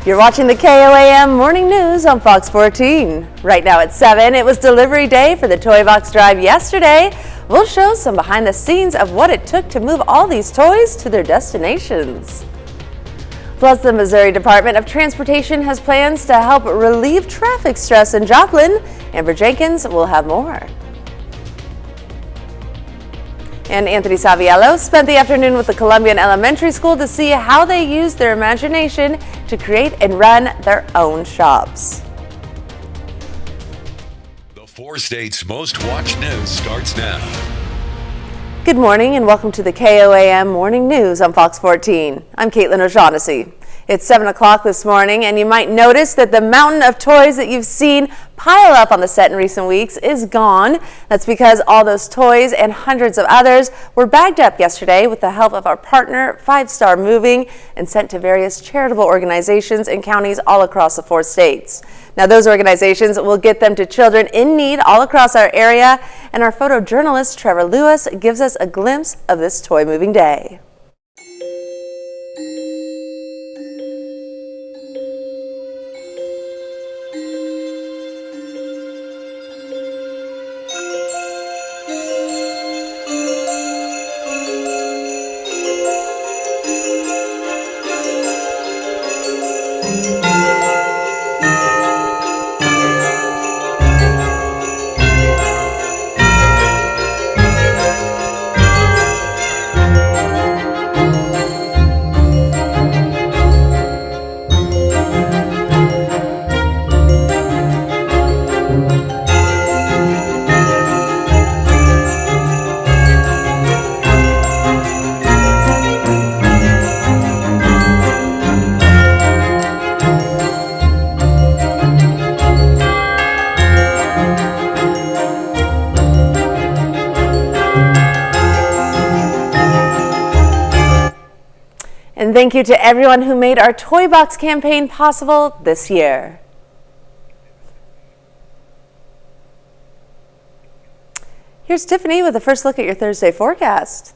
You're watching the KOAM Morning News on Fox 14. Right now at 7, it was delivery day for the Toy Box Drive yesterday. We'll show some behind the scenes of what it took to move all these toys to their destinations. Plus, the Missouri Department of Transportation has plans to help relieve traffic stress in Joplin. Amber Jenkins will have more. And Anthony Saviello spent the afternoon with the Columbian Elementary School to see how they use their imagination to create and run their own shops. The 4 states' most watched news starts now. Good morning and welcome to the KOAM Morning News on Fox 14. I'm Caitlin O'Shaughnessy. It's 7 o'clock this morning, and you might notice that the mountain of toys that you've seen pile up on the set in recent weeks is gone. That's because all those toys and hundreds of others were bagged up yesterday with the help of our partner, 5 Star Moving, and sent to various charitable organizations in counties all across the 4 states. Now, those organizations will get them to children in need all across our area, and our photojournalist, Trevor Lewis, gives us a glimpse of this toy moving day. And thank you to everyone who made our Toy Box campaign possible this year. Here's Tiffany with a first look at your Thursday forecast.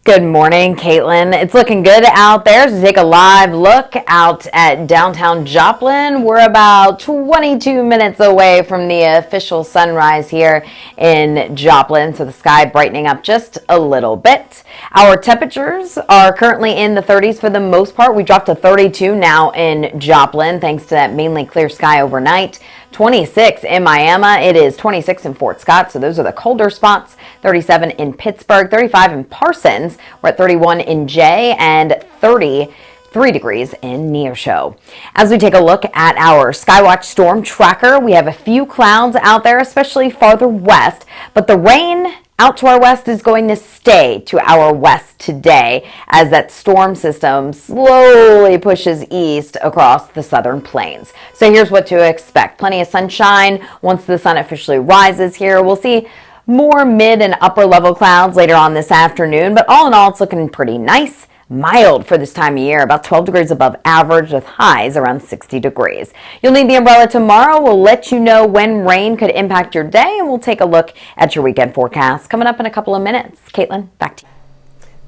Good morning, Caitlin. It's looking good out there. So take a live look out at downtown Joplin. We're about 22 minutes away from the official sunrise here in Joplin, so the sky brightening up just a little bit. Our temperatures are currently in the 30s for the most part. We dropped to 32 now in Joplin thanks to that mainly clear sky overnight. 26 in Miami, it is 26 in Fort Scott, so those are the colder spots. 37 in Pittsburgh, 35 in Parsons, we're at 31 in Jay, and 33 degrees in Neosho. As we take a look at our Skywatch storm tracker, we have a few clouds out there, especially farther west, but the rain out to our west is going to stay to our west today as that storm system slowly pushes east across the southern plains. So here's what to expect. Plenty of sunshine once the sun officially rises here. We'll see more mid and upper level clouds later on this afternoon, but all in all, it's looking pretty nice. Mild for this time of year, about 12 degrees above average with highs around 60 degrees. You'll need the umbrella tomorrow. We'll let you know when rain could impact your day, and we'll take a look at your weekend forecast coming up in a couple of minutes. Caitlin, back to you.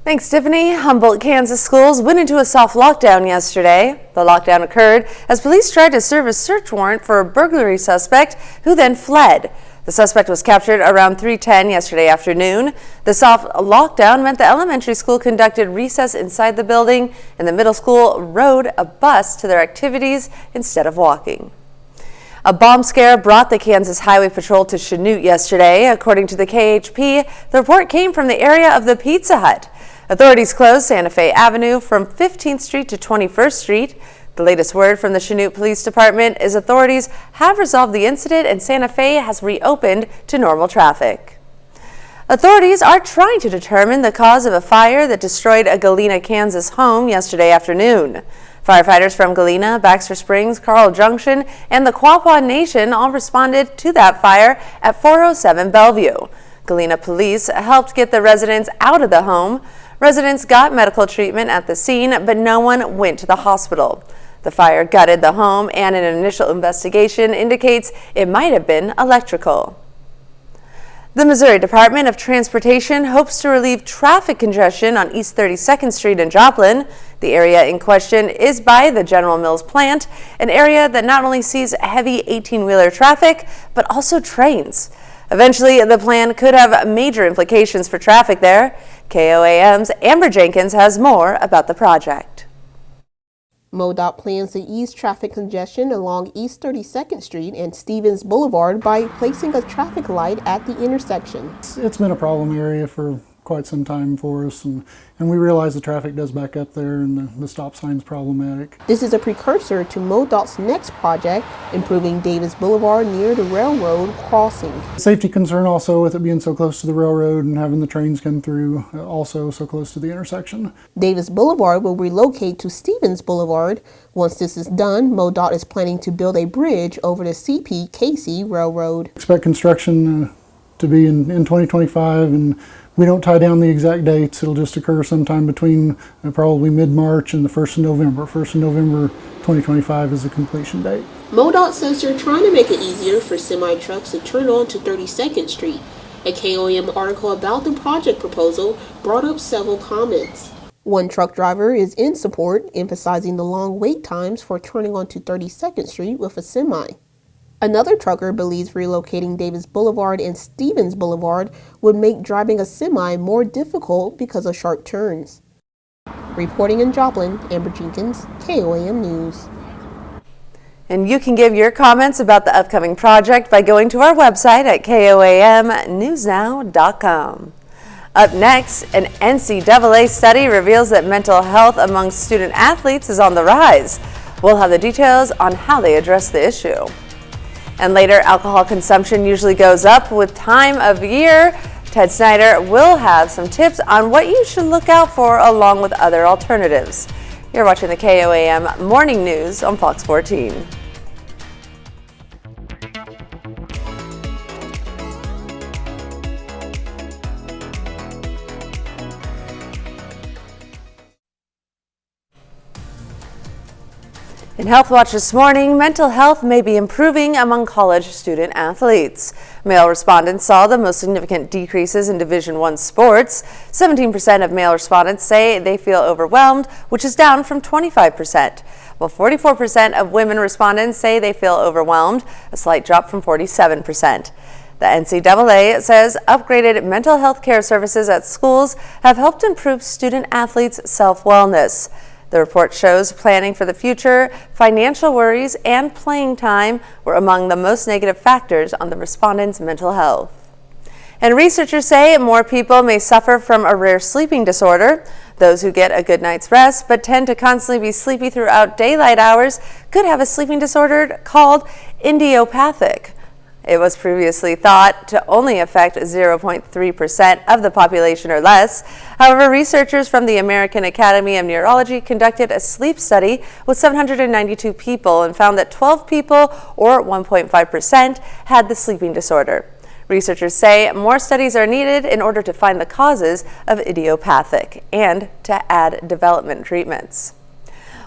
Thanks, Tiffany. Humboldt, Kansas schools went into a soft lockdown yesterday. The lockdown occurred as police tried to serve a search warrant for a burglary suspect who then fled. The suspect was captured around 3:10 yesterday afternoon. The soft lockdown meant the elementary school conducted recess inside the building, and the middle school rode a bus to their activities instead of walking. A bomb scare brought the Kansas Highway Patrol to Chanute yesterday. According to the KHP, the report came from the area of the Pizza Hut. Authorities closed Santa Fe Avenue from 15th Street to 21st Street. The latest word from the Chanute Police Department is authorities have resolved the incident and Santa Fe has reopened to normal traffic. Authorities are trying to determine the cause of a fire that destroyed a Galena, Kansas home yesterday afternoon. Firefighters from Galena, Baxter Springs, Carl Junction, and the Quapaw Nation all responded to that fire at 407 Bellevue. Galena police helped get the residents out of the home. Residents got medical treatment at the scene, but no one went to the hospital. The fire gutted the home, and an initial investigation indicates it might have been electrical. The Missouri Department of Transportation hopes to relieve traffic congestion on East 32nd Street in Joplin. The area in question is by the General Mills plant, an area that not only sees heavy 18-wheeler traffic, but also trains. Eventually, the plan could have major implications for traffic there. KOAM's Amber Jenkins has more about the project. MoDOT plans to ease traffic congestion along East 32nd Street and Stevens Boulevard by placing a traffic light at the intersection. It's been a problem area for quite some time for us, and we realize the traffic does back up there and the stop sign's problematic. This is a precursor to MoDOT's next project, improving Davis Boulevard near the railroad crossing. Safety concern also with it being so close to the railroad and having the trains come through also so close to the intersection. Davis Boulevard will relocate to Stevens Boulevard. Once this is done, MoDOT is planning to build a bridge over the CPKC Railroad. Expect construction to be in 2025, and we don't tie down the exact dates. It'll just occur sometime between probably mid-March and the 1st of November. 1st of November 2025 is the completion date. MoDOT says they're trying to make it easier for semi-trucks to turn on to 32nd Street. A KOAM article about the project proposal brought up several comments. One truck driver is in support, emphasizing the long wait times for turning onto 32nd Street with a semi. Another trucker believes relocating Davis Boulevard and Stevens Boulevard would make driving a semi more difficult because of sharp turns. Reporting in Joplin, Amber Jenkins, KOAM News. And you can give your comments about the upcoming project by going to our website at koamnewsnow.com. Up next, an NCAA study reveals that mental health among student athletes is on the rise. We'll have the details on how they address the issue. And later, alcohol consumption usually goes up with time of year. Ted Snyder will have some tips on what you should look out for along with other alternatives. You're watching the KOAM Morning News on Fox 14. In Health Watch this morning, mental health may be improving among college student athletes. Male respondents saw the most significant decreases in Division I sports. 17% of male respondents say they feel overwhelmed, which is down from 25%. While 44% of women respondents say they feel overwhelmed, a slight drop from 47%. The NCAA says upgraded mental health care services at schools have helped improve student athletes' self-wellness. The report shows planning for the future, financial worries, and playing time were among the most negative factors on the respondents' mental health. And researchers say more people may suffer from a rare sleeping disorder. Those who get a good night's rest but tend to constantly be sleepy throughout daylight hours could have a sleeping disorder called idiopathic. It was previously thought to only affect 0.3% of the population or less. However, researchers from the American Academy of Neurology conducted a sleep study with 792 people and found that 12 people, or 1.5%, had the sleeping disorder. Researchers say more studies are needed in order to find the causes of idiopathic and to add development treatments.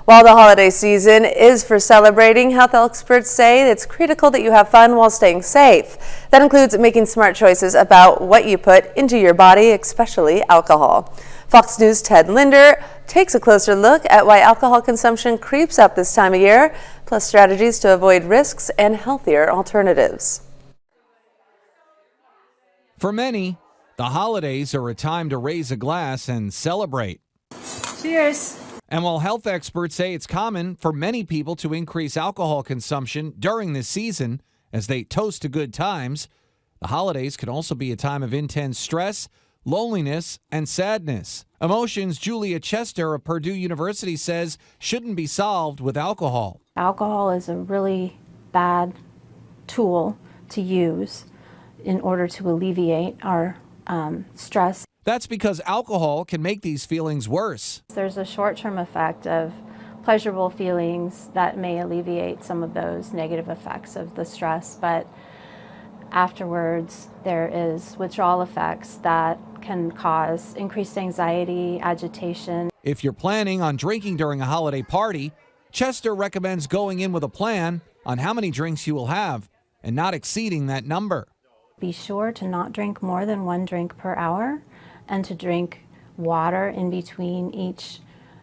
While the holiday season is for celebrating, health experts say it's critical that you have fun while staying safe. That includes making smart choices about what you put into your body, especially alcohol. Fox News' Ted Linder takes a closer look at why alcohol consumption creeps up this time of year, plus strategies to avoid risks and healthier alternatives. For many, the holidays are a time to raise a glass and celebrate. Cheers. And while health experts say it's common for many people to increase alcohol consumption during this season as they toast to good times, the holidays can also be a time of intense stress, loneliness, and sadness. Emotions Julia Chester of Purdue University says shouldn't be solved with alcohol. Alcohol is a really bad tool to use in order to alleviate our stress. That's because alcohol can make these feelings worse. There's a short-term effect of pleasurable feelings that may alleviate some of those negative effects of the stress, but afterwards there is withdrawal effects that can cause increased anxiety, agitation. If you're planning on drinking during a holiday party, Chester recommends going in with a plan on how many drinks you will have and not exceeding that number. Be sure to not drink more than 1 drink per hour and to drink water in between each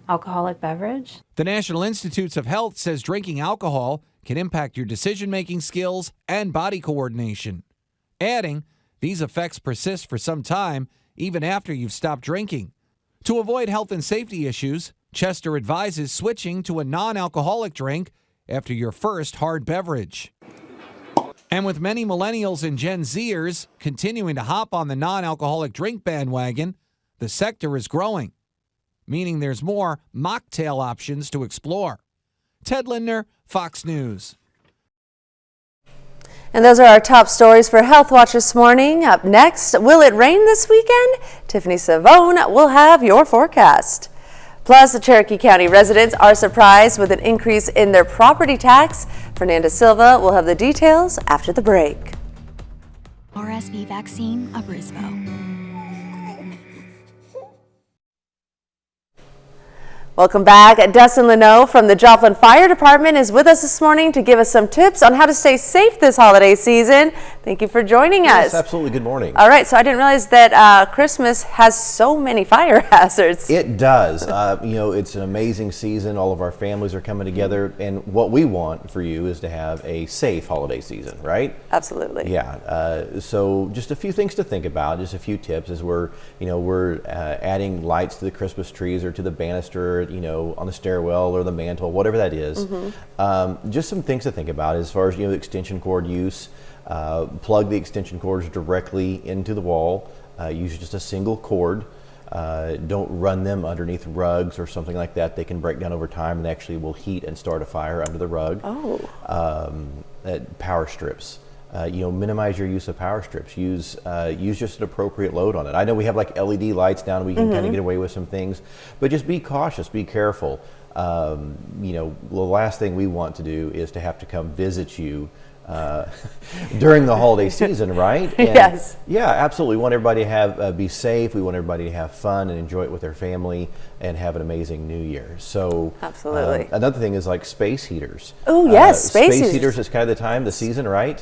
alcoholic beverage. The National Institutes of Health says drinking alcohol can impact your decision-making skills and body coordination. Adding, these effects persist for some time, even after you've stopped drinking. To avoid health and safety issues, Chester advises switching to a non-alcoholic drink after your first hard beverage. And with many millennials and Gen Zers continuing to hop on the non-alcoholic drink bandwagon, the sector is growing, meaning there's more mocktail options to explore. Ted Lindner, Fox News. And those are our top stories for Health Watch this morning. Up next, will it rain this weekend? Tiffany Savone will have your forecast. Plus, the Cherokee County residents are surprised with an increase in their property tax. Fernanda Silva will have the details after the break. RSV vaccine, Abrysvo. Welcome back. Dustin Leno from the Joplin Fire Department is with us this morning to give us some tips on how to stay safe this holiday season. Thank you for joining us. Yes, absolutely. Good morning. All right, so I didn't realize that Christmas has so many fire hazards. It does. You know, it's an amazing season. All of our families are coming together, and what we want for you is to have a safe holiday season, right? Absolutely. Yeah. So just a few things to think about, just a few tips as we're adding lights to the Christmas trees or to the banister, on the stairwell or the mantle, whatever that is. Just some things to think about as far as, extension cord use. Plug the extension cords directly into the wall. Use just a single cord. Don't run them underneath rugs or something like that. They can break down over time and actually will heat and start a fire under the rug. Power strips. Minimize your use of power strips. Use just an appropriate load on it. I know we have like LED lights now, and we can kind of get away with some things, but just be cautious, be careful. The last thing we want to do is to have to come visit you during the holiday season, right? And yes. Yeah, absolutely. We want everybody to be safe. We want everybody to have fun and enjoy it with their family and have an amazing New Year. So, absolutely. Another thing is like space heaters. Oh yes, space heaters is kind of the season, right?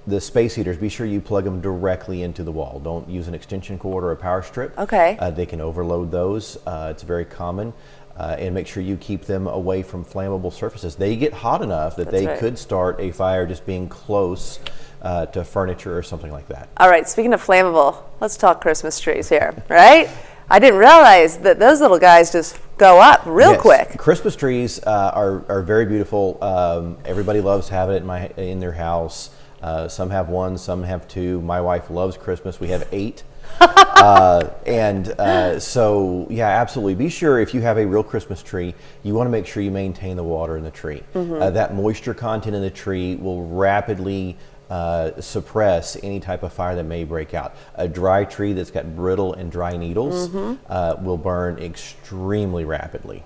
The space heaters, be sure you plug them directly into the wall. Don't use an extension cord or a power strip. Okay. They can overload those. It's very common. And make sure you keep them away from flammable surfaces. They get hot enough that they could start a fire just being close to furniture or something like that. All right, speaking of flammable, let's talk Christmas trees here, right? I didn't realize that those little guys just go up real quick. Christmas trees are very beautiful. Everybody loves having it in their house. Some have one, some have two. My wife loves Christmas. We have 8. So yeah, absolutely. Be sure if you have a real Christmas tree, you want to make sure you maintain the water in the tree. That moisture content in the tree will rapidly suppress any type of fire that may break out. A dry tree that's got brittle and dry needles will burn extremely rapidly.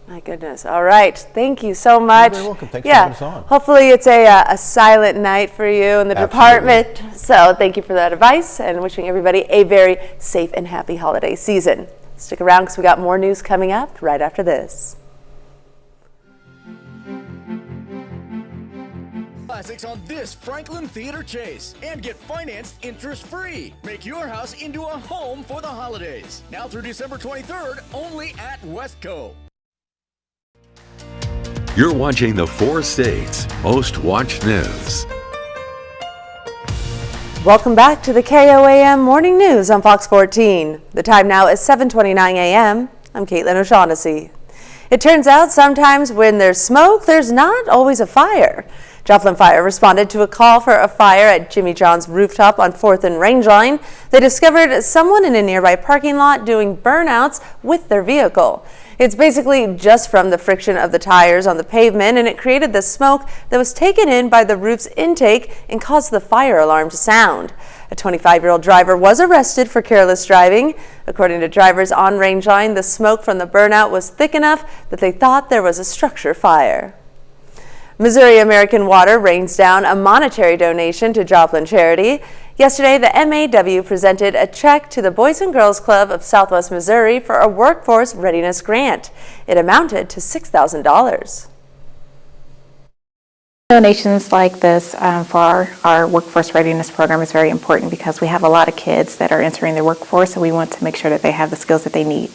My goodness. All right. Thank you so much. You're very welcome. Thanks for having us on. Hopefully it's a silent night for you in the department. So thank you for that advice and wishing everybody a very safe and happy holiday season. Stick around because we got more news coming up right after this. Classics on this Franklin Theater Chase and get financed interest-free. Make your house into a home for the holidays. Now through December 23rd, only at Westco. You're watching the 4 states' most watched news. Welcome back to the KOAM Morning News on Fox 14. The time now is 7:29 a.m. I'm Caitlin O'Shaughnessy. It turns out sometimes when there's smoke, there's not always a fire. Joplin Fire responded to a call for a fire at Jimmy John's rooftop on 4th and Rangeline. They discovered someone in a nearby parking lot doing burnouts with their vehicle. It's basically just from the friction of the tires on the pavement, and it created the smoke that was taken in by the roof's intake and caused the fire alarm to sound. A 25-year-old driver was arrested for careless driving. According to drivers on Rangeline, the smoke from the burnout was thick enough that they thought there was a structure fire. Missouri American Water rains down a monetary donation to Joplin Charity. Yesterday, the MAW presented a check to the Boys and Girls Club of Southwest Missouri for a workforce readiness grant. It amounted to $6,000. Donations like this for our workforce readiness program is very important because we have a lot of kids that are entering the workforce, and we want to make sure that they have the skills that they need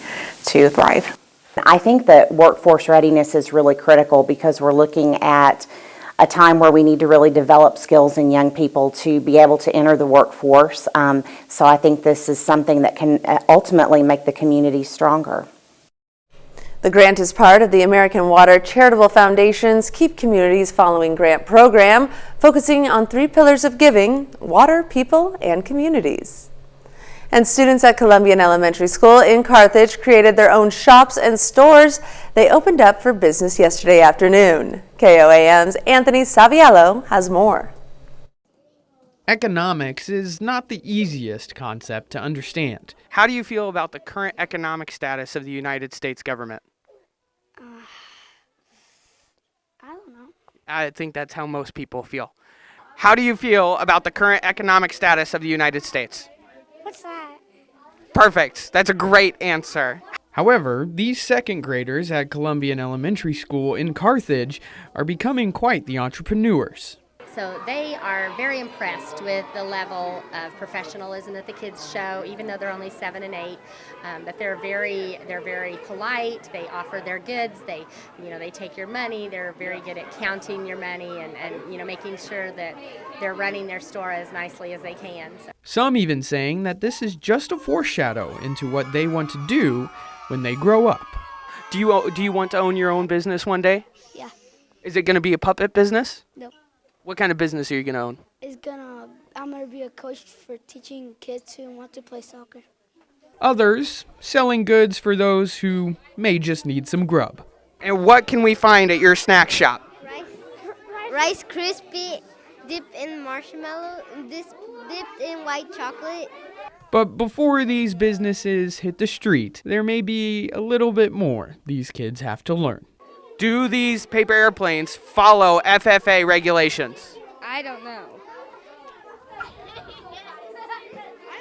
to thrive. I think that workforce readiness is really critical because we're looking at a time where we need to really develop skills in young people to be able to enter the workforce. So I think this is something that can ultimately make the community stronger. The grant is part of the American Water Charitable Foundation's Keep Communities Following grant program, focusing on 3 pillars of giving: water, people, and communities. And students at Columbian Elementary School in Carthage created their own shops and stores. They opened up for business yesterday afternoon. KOAM's Anthony Saviello has more. Economics is not the easiest concept to understand. How do you feel about the current economic status of the United States government? I don't know. I think that's how most people feel. How do you feel about the current economic status of the United States? What's that? Perfect. That's a great answer. However, these second graders at Columbian Elementary School in Carthage are becoming quite the entrepreneurs. So they are very impressed with the level of professionalism that the kids show, even though they're only 7 and 8. But they're very polite. They offer their goods. They take your money. They're very good at counting your money and making sure that they're running their store as nicely as they can. So. Some even saying that this is just a foreshadow into what they want to do when they grow up. Do you want to own your own business one day? Yeah. Is it going to be a puppet business? Nope. What kind of business are you going to own? I'm gonna be a coach for teaching kids who want to play soccer. Others selling goods for those who may just need some grub. And what can we find at your snack shop? Rice Krispie dipped in marshmallow, dipped in white chocolate. But before these businesses hit the street, there may be a little bit more these kids have to learn. Do these paper airplanes follow FFA regulations? I don't know.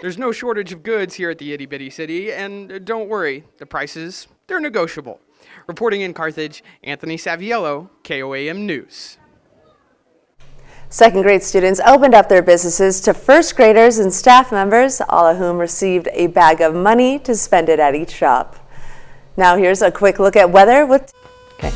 There's no shortage of goods here at the itty bitty city, and don't worry, the prices, they're negotiable. Reporting in Carthage, Anthony Saviello, KOAM News. Second grade students opened up their businesses to first graders and staff members, all of whom received a bag of money to spend it at each shop. Now here's a quick look at weather with... Okay.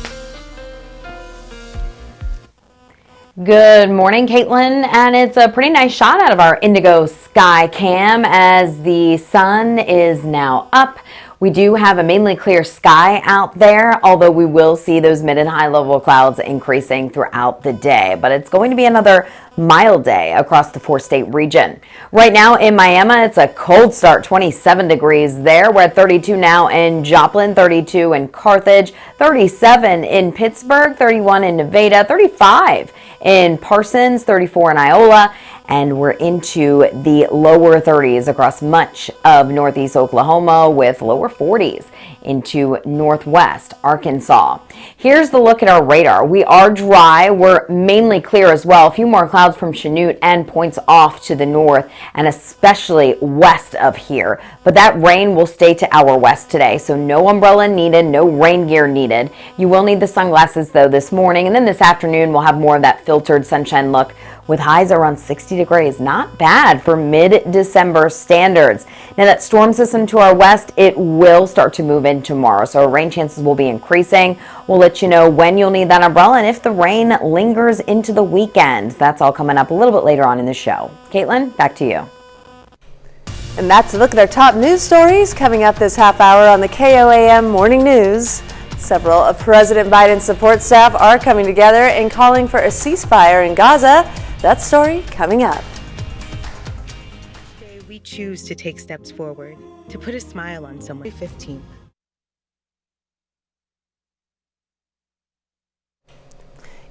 Good morning, Caitlin, and it's a pretty nice shot out of our Indigo Sky Cam as the sun is now up. We do have a mainly clear sky out there, although we will see those mid and high level clouds increasing throughout the day. But it's going to be another mild day across the 4-state region. Right now in Miami, it's a cold start, 27 degrees there. We're at 32 now in Joplin, 32 in Carthage, 37 in Pittsburgh, 31 in Nevada, 35 in Parsons, 34 in Iola, and we're into the lower 30s across much of northeast Oklahoma with lower 40s into northwest Arkansas. Here's the look at our radar. We are dry. We're mainly clear as well. A few more clouds from Chanute and points off to the north and especially west of here. But that rain will stay to our west today, so no umbrella needed, no rain gear needed. You will need the sunglasses though this morning, and then this afternoon we'll have more of that filtered sunshine look with highs around 60 degrees. Not bad for mid-December standards. Now that storm system to our west, it will start to move in tomorrow, so rain chances will be increasing. We'll let you know when you'll need that umbrella and if the rain lingers into the weekend. That's all coming up a little bit later on in the show. Caitlin, back to you. And that's a look at our top news stories coming up this half hour on the KOAM Morning News. Several of President Biden's support staff are coming together and calling for a ceasefire in Gaza. That story coming up. Today we choose to take steps forward, to put a smile on someone. 15.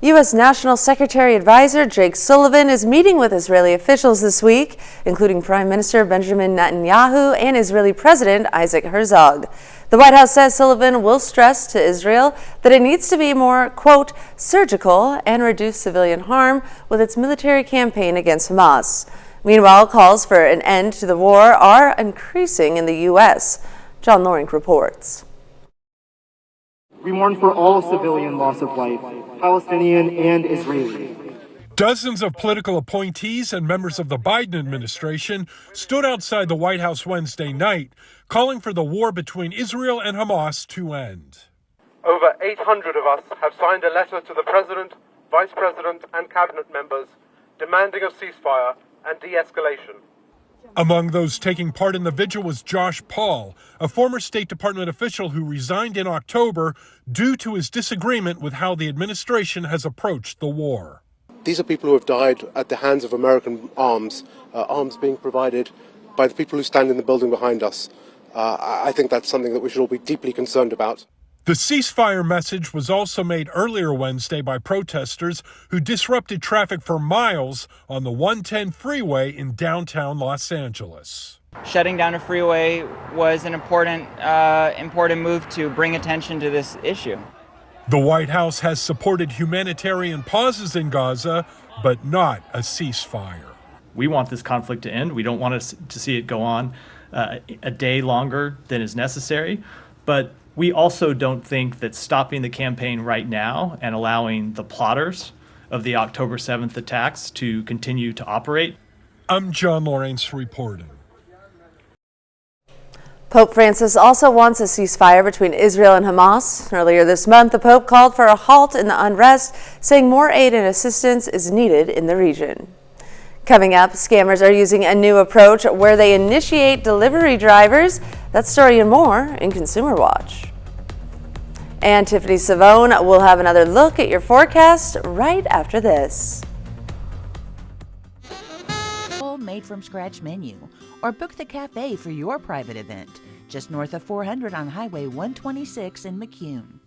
U.S. National Secretary Advisor Jake Sullivan is meeting with Israeli officials this week, including Prime Minister Benjamin Netanyahu and Israeli President Isaac Herzog. The White House says Sullivan will stress to Israel that it needs to be more, quote, surgical and reduce civilian harm with its military campaign against Hamas. Meanwhile, calls for an end to the war are increasing in the U.S. John Loring reports. We mourn for all civilian loss of life, Palestinian and Israeli. Dozens of political appointees and members of the Biden administration stood outside the White House Wednesday night, calling for the war between Israel and Hamas to end. Over 800 of us have signed a letter to the President, Vice President, and Cabinet members demanding a ceasefire and de-escalation. Among those taking part in the vigil was Josh Paul, a former State Department official who resigned in October due to his disagreement with how the administration has approached the war. These are people who have died at the hands of American arms, arms being provided by the people who stand in the building behind us. I think that's something that we should all be deeply concerned about. The ceasefire message was also made earlier Wednesday by protesters who disrupted traffic for miles on the 110 freeway in downtown Los Angeles. Shutting down a freeway was an important move to bring attention to this issue. The White House has supported humanitarian pauses in Gaza, but not a ceasefire. We want this conflict to end. We don't want to see it go on a day longer than is necessary, but we also don't think that stopping the campaign right now and allowing the plotters of the October 7th attacks to continue to operate. I'm John Lawrence reporting. Pope Francis also wants a ceasefire between Israel and Hamas. Earlier this month, the Pope called for a halt in the unrest, saying more aid and assistance is needed in the region. Coming up, scammers are using a new approach where they initiate delivery drivers. That story and more in Consumer Watch. And Tiffany Savone will have another look at your forecast right after this. Made from scratch menu, or book the cafe for your private event, just north of 400 on Highway 126 in McCune.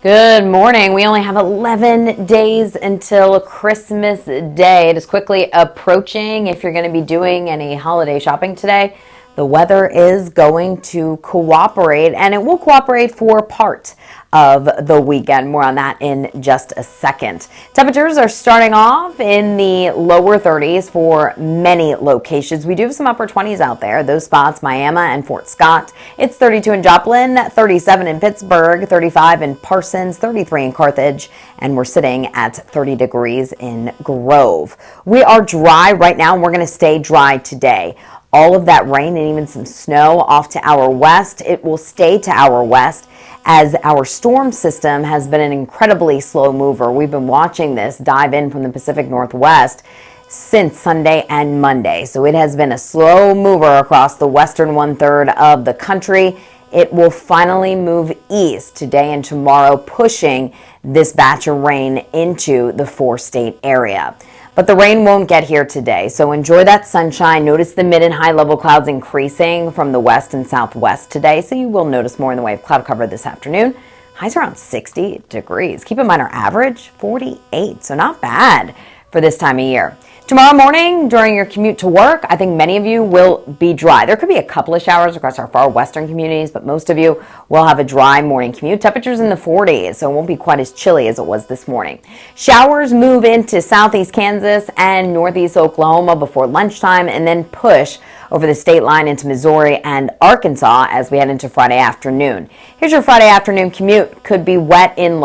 Good morning. We only have 11 days until Christmas Day. It is quickly approaching. If you're going to be doing any holiday shopping today, the weather is going to cooperate, and it will cooperate for part of the weekend. More on that in just a second. Temperatures are starting off in the lower 30s for many locations. We do have some upper 20s out there. Those spots, Miami and Fort Scott. It's 32 in Joplin, 37 in Pittsburgh, 35 in Parsons, 33 in Carthage, and we're sitting at 30 degrees in Grove. We are dry right now, and we're going to stay dry today. All of that rain and even some snow off to our west. It will stay to our west as our storm system has been an incredibly slow mover. We've been watching this dive in from the Pacific Northwest since Sunday and Monday. So it has been a slow mover across the western 1/3 of the country. It will finally move east today and tomorrow, pushing this batch of rain into the 4-state area. But the rain won't get here today, so enjoy that sunshine. Notice the mid and high level clouds increasing from the west and southwest today, so you will notice more in the way of cloud cover this afternoon. Highs around 60 degrees. Keep in mind our average, 48, so not bad for this time of year. Tomorrow morning, during your commute to work, I think many of you will be dry. There could be a couple of showers across our far western communities, but most of you will have a dry morning commute. Temperatures in the 40s, so it won't be quite as chilly as it was this morning. Showers move into southeast Kansas and northeast Oklahoma before lunchtime, and then push over the state line into Missouri and Arkansas as we head into Friday afternoon. Here's your Friday afternoon commute. Could be wet in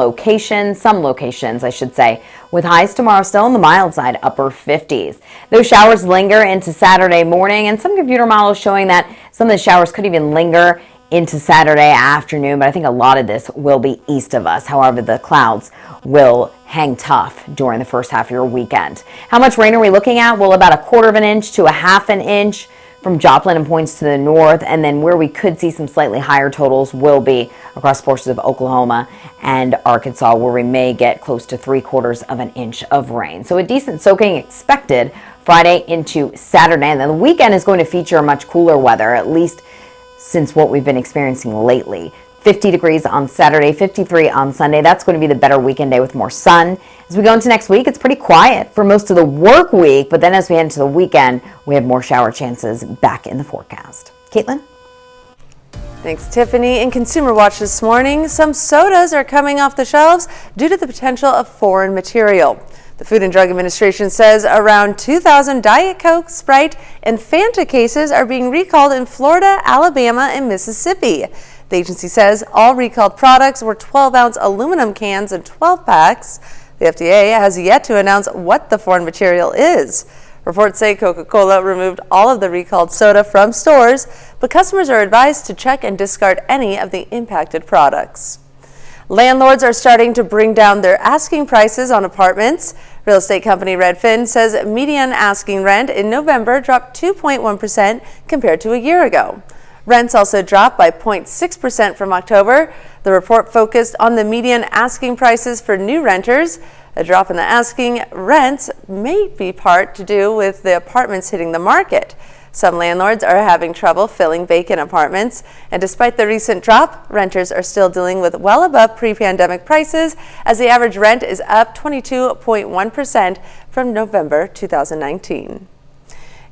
some locations, I should say, with highs tomorrow still on the mild side, upper 50s. Those showers linger into Saturday morning, and some computer models showing that some of the showers could even linger into Saturday afternoon, but I think a lot of this will be east of us. However, the clouds will hang tough during the first half of your weekend. How much rain are we looking at? Well, about 1/4 inch to 1/2 inch from Joplin and points to the north, and then where we could see some slightly higher totals will be across portions of Oklahoma and Arkansas, where we may get close to 3/4 inch of rain. So a decent soaking expected Friday into Saturday, and then the weekend is going to feature much cooler weather, at least since what we've been experiencing lately. 50 degrees on Saturday, 53 on Sunday. That's going to be the better weekend day with more sun. As we go into next week, it's pretty quiet for most of the work week, but then as we head into the weekend, we have more shower chances back in the forecast. Caitlin? Thanks, Tiffany. In Consumer Watch this morning, some sodas are coming off the shelves due to the potential of foreign material. The Food and Drug Administration says around 2,000 Diet Coke, Sprite, and Fanta cases are being recalled in Florida, Alabama, and Mississippi. The agency says all recalled products were 12-ounce aluminum cans and 12 packs. The FDA has yet to announce what the foreign material is. Reports say Coca-Cola removed all of the recalled soda from stores, but customers are advised to check and discard any of the impacted products. Landlords are starting to bring down their asking prices on apartments. Real estate company Redfin says median asking rent in November dropped 2.1% compared to a year ago. Rents also dropped by 0.6% from October. The report focused on the median asking prices for new renters. A drop in the asking rents may be part to do with the apartments hitting the market. Some landlords are having trouble filling vacant apartments, and despite the recent drop, renters are still dealing with well above pre-pandemic prices, as the average rent is up 22.1% from November 2019.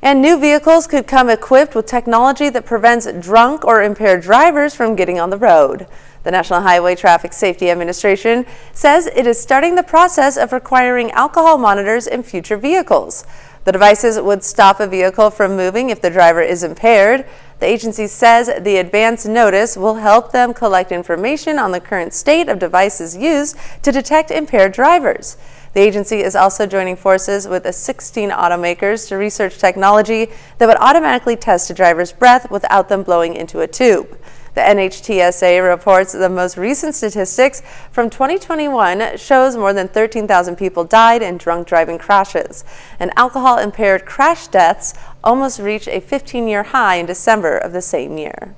And new vehicles could come equipped with technology that prevents drunk or impaired drivers from getting on the road. The National Highway Traffic Safety Administration says it is starting the process of requiring alcohol monitors in future vehicles. The devices would stop a vehicle from moving if the driver is impaired. The agency says the advance notice will help them collect information on the current state of devices used to detect impaired drivers. The agency is also joining forces with 16 automakers to research technology that would automatically test a driver's breath without them blowing into a tube. The NHTSA reports the most recent statistics from 2021 shows more than 13,000 people died in drunk driving crashes, and alcohol-impaired crash deaths almost reached a 15-year high in December of the same year.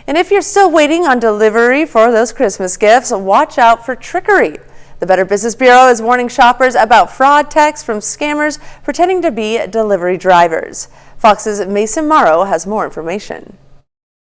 And if you're still waiting on delivery for those Christmas gifts, watch out for trickery. The Better Business Bureau is warning shoppers about fraud texts from scammers pretending to be delivery drivers. Fox's Mason Morrow has more information.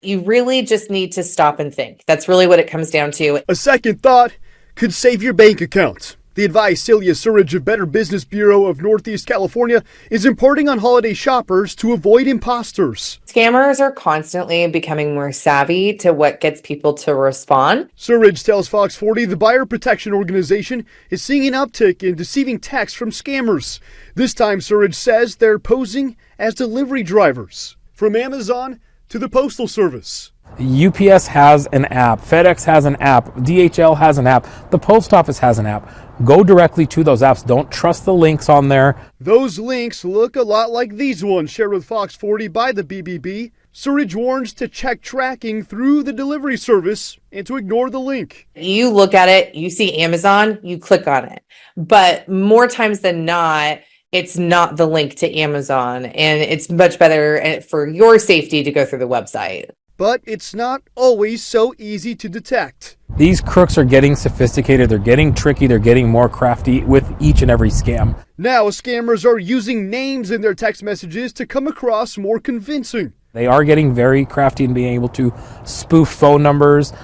You really just need to stop and think. That's really what it comes down to. A second thought could save your bank account. The advice Celia Surridge of Better Business Bureau of Northeast California is imparting on holiday shoppers to avoid imposters. Scammers are constantly becoming more savvy to what gets people to respond. Surridge tells Fox 40 the Buyer Protection Organization is seeing an uptick in deceiving texts from scammers. This time, Surridge says they're posing as delivery drivers. From Amazon to the Postal Service. UPS has an app, FedEx has an app, DHL has an app, the Post Office has an app. Go directly to those apps. Don't trust the links on there. Those links look a lot like these ones shared with Fox 40 by the BBB. Surridge warns to check tracking through the delivery service and to ignore the link. You look at it, you see Amazon, you click on it. But more times than not, it's not the link to Amazon, and it's much better for your safety to go through the website. But it's not always so easy to detect. These crooks are getting sophisticated, they're getting tricky, they're getting more crafty with each and every scam. Now scammers are using names in their text messages to come across more convincing. They are getting very crafty in being able to spoof phone numbers,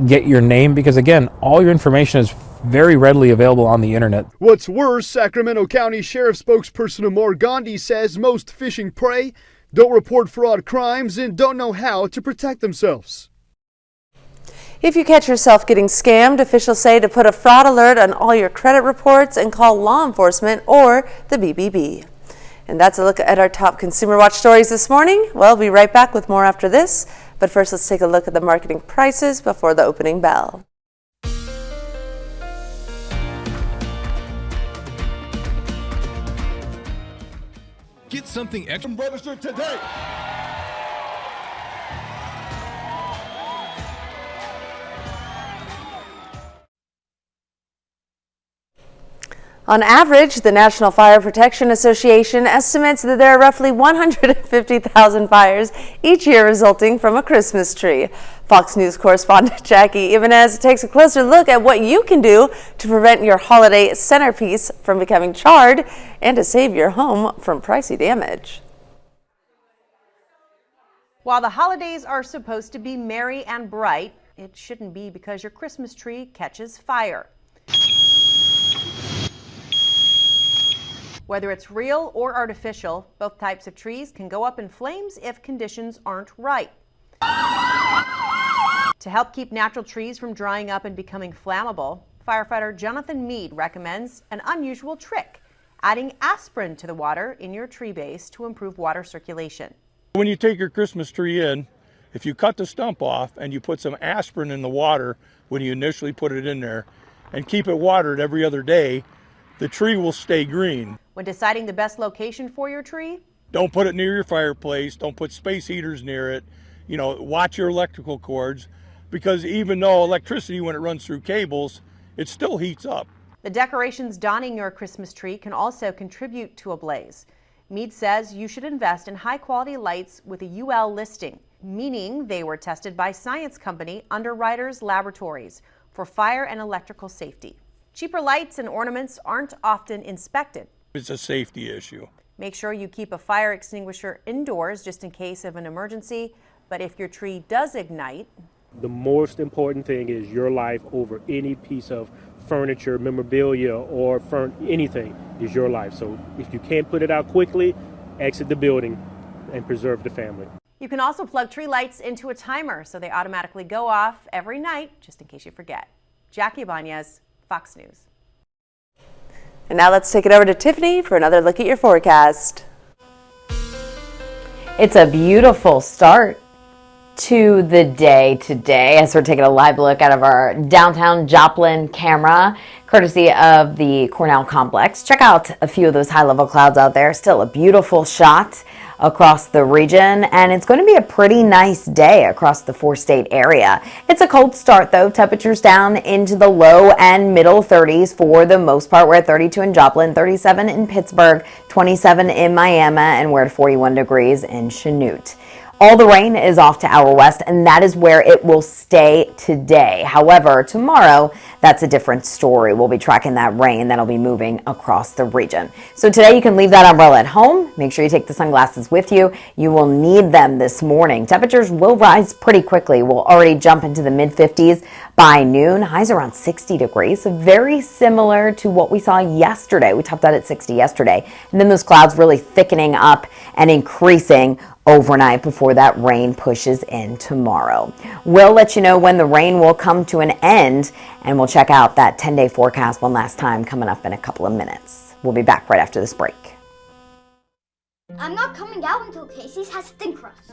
get your name, because again, all your information is very readily available on the internet. What's worse, Sacramento County Sheriff spokesperson Amar Gandhi says most phishing prey don't report fraud crimes and don't know how to protect themselves. If you catch yourself getting scammed, officials say to put a fraud alert on all your credit reports and call law enforcement or the BBB. And that's a look at our top Consumer Watch stories this morning. We'll be right back with more after this. But first, let's take a look at the marketing prices before the opening bell. Get something extra registered today. On average, the National Fire Protection Association estimates that there are roughly 150,000 fires each year resulting from a Christmas tree. Fox News correspondent Jackie Ibanez takes a closer look at what you can do to prevent your holiday centerpiece from becoming charred and to save your home from pricey damage. While the holidays are supposed to be merry and bright, it shouldn't be because your Christmas tree catches fire. Whether it's real or artificial, both types of trees can go up in flames if conditions aren't right. To help keep natural trees from drying up and becoming flammable, firefighter Jonathan Mead recommends an unusual trick, adding aspirin to the water in your tree base to improve water circulation. When you take your Christmas tree in, If you cut the stump off and you put some aspirin in the water when you initially put it in there and keep it watered every other day, the tree will stay green. When deciding the best location for your tree, Don't put it near your fireplace. Don't put space heaters near it. You know, watch your electrical cords, because even though electricity, when it runs through cables, it still heats up. the decorations donning your Christmas tree can also contribute to a blaze. Mead says you should invest in high-quality lights with a UL listing, meaning they were tested by science company Underwriters Laboratories for fire and electrical safety. Cheaper lights and ornaments aren't often inspected. It's a safety issue. Make sure you keep a fire extinguisher indoors just in case of an emergency, but if your tree does ignite, the most important thing is your life over any piece of furniture, memorabilia, or anything is your life. So if you can't put it out quickly, exit the building and preserve the family. you can also plug tree lights into a timer so they automatically go off every night, just in case you forget. Jackie Ibanez, Fox News. And now let's take it over to Tiffany for another look at your forecast. It's a beautiful start to the day today as we're taking a live look out of our downtown Joplin camera, courtesy of the Cornell complex. Check out a few of those high-level clouds out there. Still a beautiful shot across the region, and it's going to be a pretty nice day across the four-state area. It's a cold start, though. Temperatures down into the low and middle 30s for the most part. We're at 32 in Joplin, 37 in Pittsburgh, 27 in Miami, and we're at 41 degrees in Chanute. All the rain is off to our west, and that is where it will stay today. However, tomorrow, that's a different story. We'll be tracking that rain that'll be moving across the region. So today you can leave that umbrella at home. Make sure you take the sunglasses with you. You will need them this morning. Temperatures will rise pretty quickly. We'll already jump into the mid-50s by noon. Highs around 60 degrees, very similar to what we saw yesterday. We topped out at 60 yesterday. And then those clouds really thickening up and increasing overnight before that rain pushes in tomorrow. We'll let you know when the rain will come to an end, and we'll check out that 10-day forecast one last time coming up in a couple of minutes. We'll be back right after this break. I'm not coming out until Casey's has thin crust.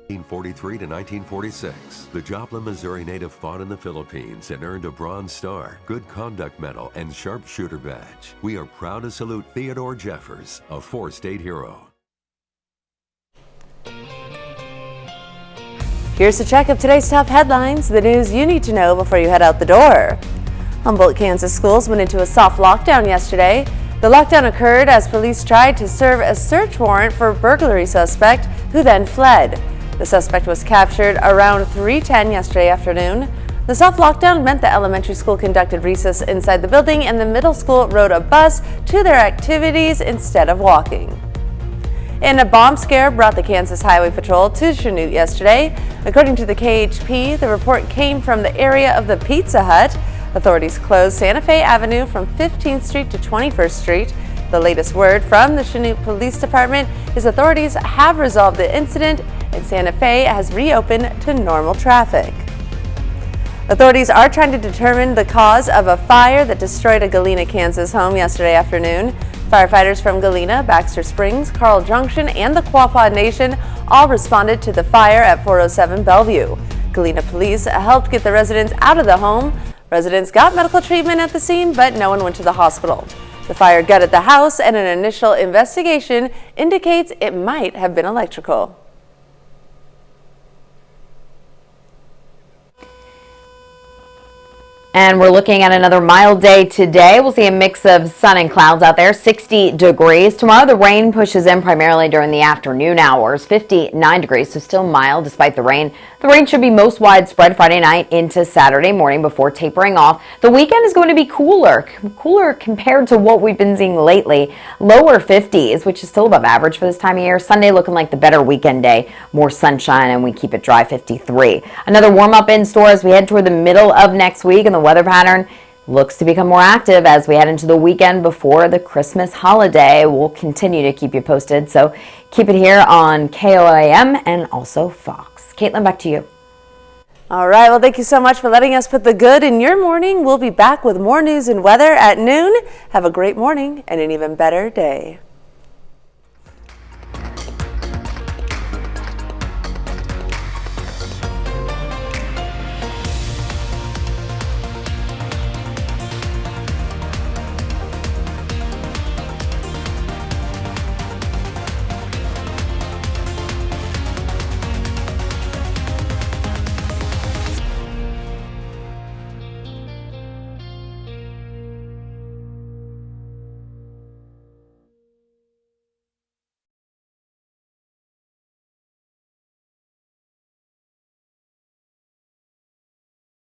1943 to 1946, the Joplin, Missouri native fought in the Philippines and earned a Bronze Star, Good Conduct Medal, and Sharpshooter Badge. We are proud to salute Theodore Jeffers, a four-state hero. Here's a check of today's top headlines, the news you need to know before you head out the door. Humboldt, Kansas schools went into a soft lockdown yesterday. The lockdown occurred as police tried to serve a search warrant for a burglary suspect who then fled. The suspect was captured around 3:10 yesterday afternoon. The soft lockdown meant the elementary school conducted recess inside the building and the middle school rode a bus to their activities instead of walking. And a bomb scare brought the Kansas Highway Patrol to Chanute yesterday. According to the KHP, the report came from the area of the Pizza Hut. Authorities closed Santa Fe Avenue from 15th Street to 21st Street. The latest word from the Chanute Police Department is authorities have resolved the incident and Santa Fe has reopened to normal traffic. Authorities are trying to determine the cause of a fire that destroyed a Galena, Kansas home yesterday afternoon. Firefighters from Galena, Baxter Springs, Carl Junction, and the Quapaw Nation all responded to the fire at 407 Bellevue. Galena police helped get the residents out of the home. Residents got medical treatment at the scene, but no one went to the hospital. The fire gutted the house, and an initial investigation indicates it might have been electrical. And we're looking at another mild day today. We'll see a mix of sun and clouds out there, 60 degrees. Tomorrow the rain pushes in primarily during the afternoon hours, 59 degrees, so still mild despite the rain. The rain should be most widespread Friday night into Saturday morning before tapering off. The weekend is going to be cooler compared to what we've been seeing lately. Lower 50s, which is still above average for this time of year. Sunday looking like the better weekend day, more sunshine, and we keep it dry, 53. Another warm up in store as we head toward the middle of next week, and the weather pattern looks to become more active as we head into the weekend before the Christmas holiday. We'll continue to keep you posted, so keep it here on KOAM and also Fox. Caitlin, back to you. All right, well, thank you so much for letting us put the good in your morning. We'll be back with more news and weather at noon. Have a great morning and an even better day.